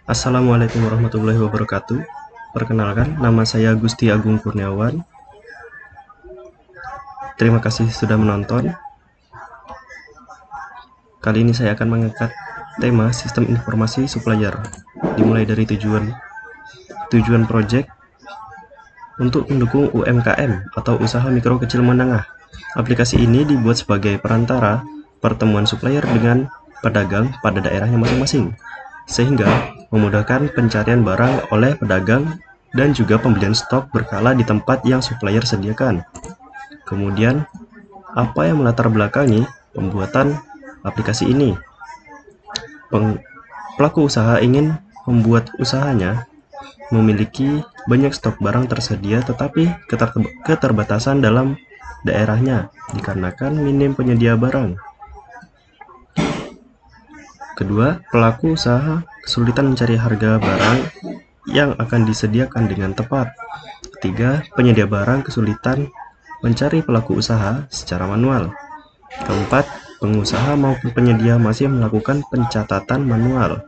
Assalamualaikum warahmatullahi wabarakatuh. Perkenalkan, nama saya Gusti Agung Kurniawan. Terima kasih sudah menonton. Kali ini saya akan mengangkat tema sistem informasi supplier, dimulai dari tujuan project untuk mendukung UMKM atau usaha mikro kecil menengah. Aplikasi ini dibuat sebagai perantara pertemuan supplier dengan pedagang pada daerahnya masing-masing, sehingga memudahkan pencarian barang oleh pedagang dan juga pembelian stok berkala di tempat yang supplier sediakan. Kemudian, apa yang melatar belakangi pembuatan aplikasi ini? Pelaku usaha ingin membuat usahanya memiliki banyak stok barang tersedia, tetapi keterbatasan dalam daerahnya dikarenakan minim penyedia barang. Kedua, pelaku usaha kesulitan mencari harga barang yang akan disediakan dengan tepat. Ketiga, penyedia barang kesulitan mencari pelaku usaha secara manual. Keempat, pengusaha maupun penyedia masih melakukan pencatatan manual.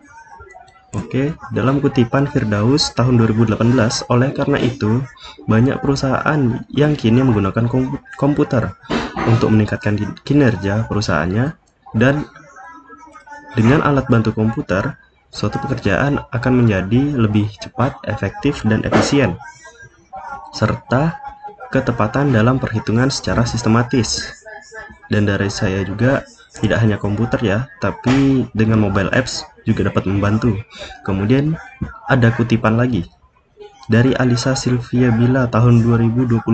Oke, dalam kutipan Firdaus tahun 2018, oleh karena itu, banyak perusahaan yang kini menggunakan komputer untuk meningkatkan kinerja perusahaannya, dan dengan alat bantu komputer, suatu pekerjaan akan menjadi lebih cepat, efektif, dan efisien, serta ketepatan dalam perhitungan secara sistematis. Dan dari saya juga, tidak hanya komputer ya, tapi dengan mobile apps juga dapat membantu. Kemudian ada kutipan lagi dari Alisa Sylvia Bila tahun 2021.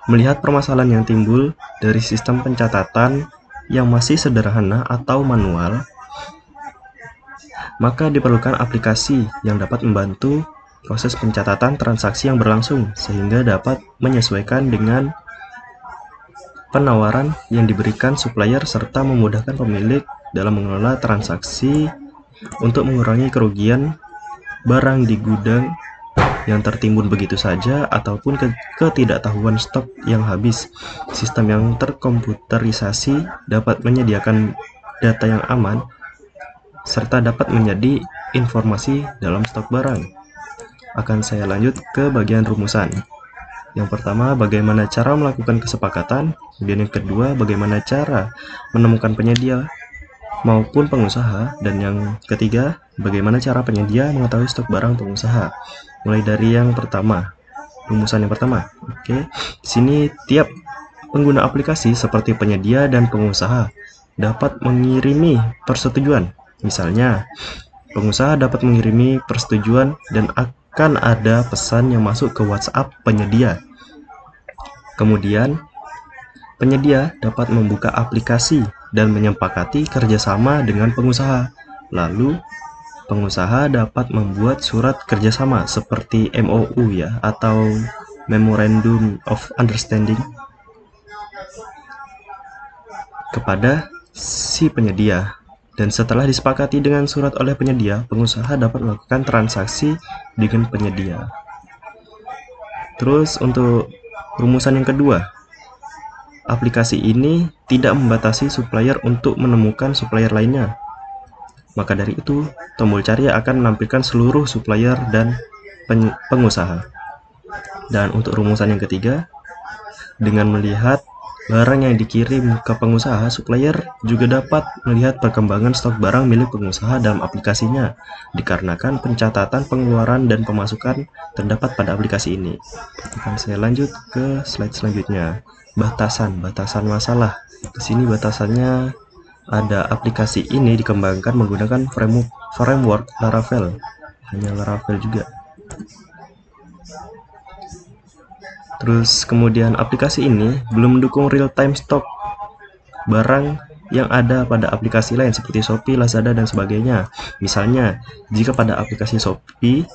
Melihat permasalahan yang timbul dari sistem pencatatan yang masih sederhana atau manual, maka diperlukan aplikasi yang dapat membantu proses pencatatan transaksi yang berlangsung sehingga dapat menyesuaikan dengan penawaran yang diberikan supplier serta memudahkan pemilik dalam mengelola transaksi untuk mengurangi kerugian barang di gudang yang tertimbun begitu saja ataupun ketidaktahuan stok yang habis. Sistem yang terkomputerisasi dapat menyediakan data yang aman serta dapat menjadi informasi dalam stok barang. Akan saya lanjut ke bagian rumusan. Yang pertama, bagaimana cara melakukan kesepakatan. Kemudian yang kedua, bagaimana cara menemukan penyedia maupun pengusaha. Dan yang ketiga, bagaimana cara penyedia mengetahui stok barang pengusaha. Mulai dari yang pertama, rumusan yang pertama. Oke, sini tiap pengguna aplikasi seperti penyedia dan pengusaha dapat mengirimi persetujuan. Misalnya, pengusaha dapat mengirimi persetujuan dan akan ada pesan yang masuk ke WhatsApp penyedia. Kemudian, penyedia dapat membuka aplikasi dan menyepakati kerjasama dengan pengusaha. Lalu, pengusaha dapat membuat surat kerjasama seperti MOU ya, atau Memorandum of Understanding kepada si penyedia. Dan setelah disepakati dengan surat oleh penyedia, pengusaha dapat melakukan transaksi dengan penyedia. Terus untuk rumusan yang kedua, aplikasi ini tidak membatasi supplier untuk menemukan supplier lainnya. Maka dari itu, tombol cari akan menampilkan seluruh supplier dan pengusaha. Dan untuk rumusan yang ketiga, dengan melihat barang yang dikirim ke pengusaha, supplier juga dapat melihat perkembangan stok barang milik pengusaha dalam aplikasinya, dikarenakan pencatatan pengeluaran dan pemasukan terdapat pada aplikasi ini. Akan saya lanjut ke slide selanjutnya. Batasan masalah. Di sini batasannya ada aplikasi ini dikembangkan menggunakan framework Laravel, hanya Laravel juga. Terus kemudian aplikasi ini belum mendukung real-time stok barang yang ada pada aplikasi lain seperti Shopee, Lazada, dan sebagainya. Misalnya, jika pada aplikasi Shopee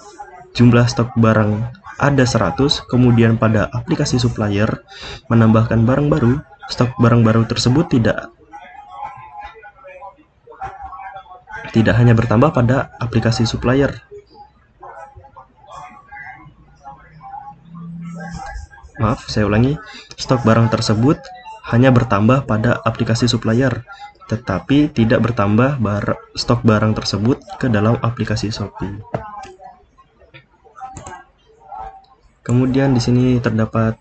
jumlah stok barang ada 100, kemudian pada aplikasi supplier menambahkan barang baru, stok barang baru tersebut tidak hanya bertambah pada aplikasi supplier. Maaf, saya ulangi. Stok barang tersebut hanya bertambah pada aplikasi supplier, tetapi tidak bertambah stok barang tersebut ke dalam aplikasi Shopee. Kemudian di sini terdapat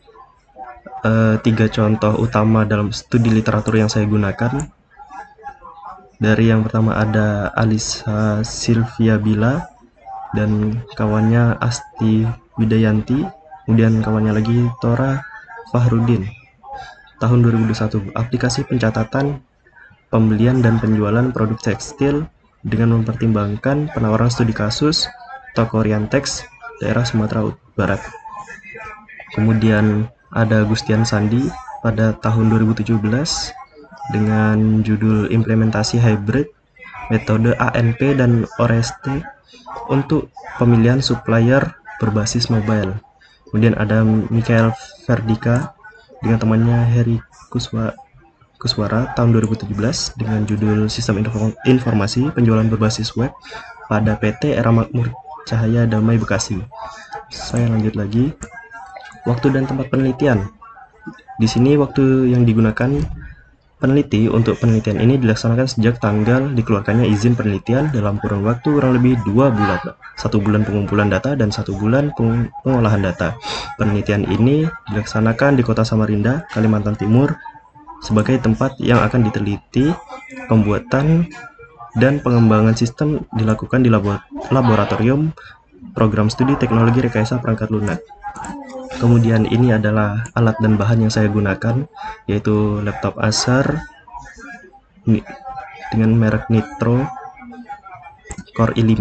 3 contoh utama dalam studi literatur yang saya gunakan. Dari yang pertama ada Alisa Silvia Bila dan kawannya Asti Widayanti, kemudian kawannya lagi Tora Fahrudin. Tahun 2021, aplikasi pencatatan, pembelian dan penjualan produk tekstil dengan mempertimbangkan penawaran studi kasus toko Riantex daerah Sumatera Barat. Kemudian ada Gustian Sandi pada tahun 2017 dengan judul implementasi hybrid metode ANP dan ORST untuk pemilihan supplier berbasis mobile. Kemudian ada Michael Verdika dengan temannya Heri Kuswara tahun 2017 dengan judul sistem informasi penjualan berbasis web pada PT Era Makmur Cahaya Damai Bekasi. Saya lanjut lagi. Waktu dan tempat penelitian. Di sini waktu yang digunakan peneliti untuk penelitian ini dilaksanakan sejak tanggal dikeluarkannya izin penelitian dalam kurun waktu kurang lebih 2 bulan. 1 bulan pengumpulan data dan 1 bulan pengolahan data. Penelitian ini dilaksanakan di Kota Samarinda, Kalimantan Timur sebagai tempat yang akan diteliti. Pembuatan dan pengembangan sistem dilakukan di laboratorium program studi teknologi rekayasa perangkat lunak. Kemudian ini adalah alat dan bahan yang saya gunakan, yaitu laptop Acer dengan merek Nitro Core i5.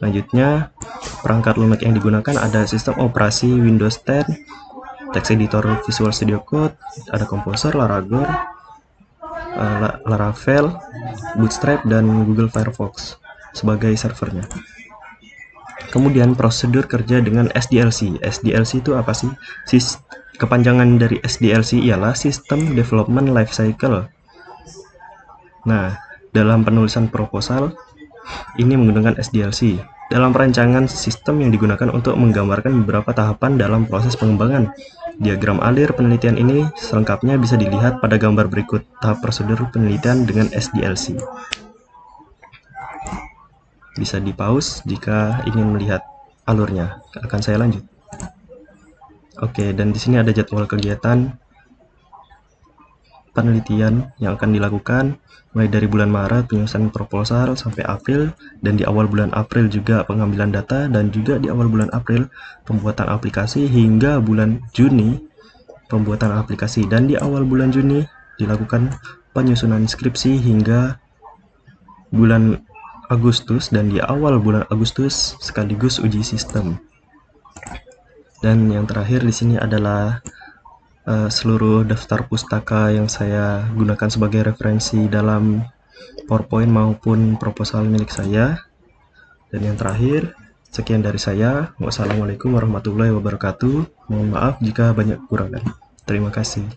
Selanjutnya, perangkat lunak yang digunakan ada sistem operasi Windows 10, text editor Visual Studio Code, ada Composer, Laravel, Bootstrap, dan Google Firefox sebagai servernya. Kemudian prosedur kerja dengan SDLC. SDLC itu apa sih? Kepanjangan dari SDLC ialah System Development Lifecycle. Nah, dalam penulisan proposal ini menggunakan SDLC. Dalam perancangan sistem yang digunakan untuk menggambarkan beberapa tahapan dalam proses pengembangan. Diagram alir penelitian ini selengkapnya bisa dilihat pada gambar berikut. Tahap prosedur penelitian dengan SDLC. Bisa di pause jika ingin melihat alurnya. Akan saya lanjut. Oke, dan di sini ada jadwal kegiatan penelitian yang akan dilakukan mulai dari bulan Maret penyusunan proposal sampai April, dan di awal bulan April juga pengambilan data, dan juga di awal bulan April pembuatan aplikasi hingga bulan Juni pembuatan aplikasi, dan di awal bulan Juni dilakukan penyusunan skripsi hingga bulan Agustus, dan di awal bulan Agustus sekaligus uji sistem. Dan yang terakhir di sini adalah seluruh daftar pustaka yang saya gunakan sebagai referensi dalam PowerPoint maupun proposal milik saya. Dan yang terakhir, sekian dari saya. Wassalamualaikum warahmatullahi wabarakatuh. Mohon maaf jika banyak kekurangan. Terima kasih.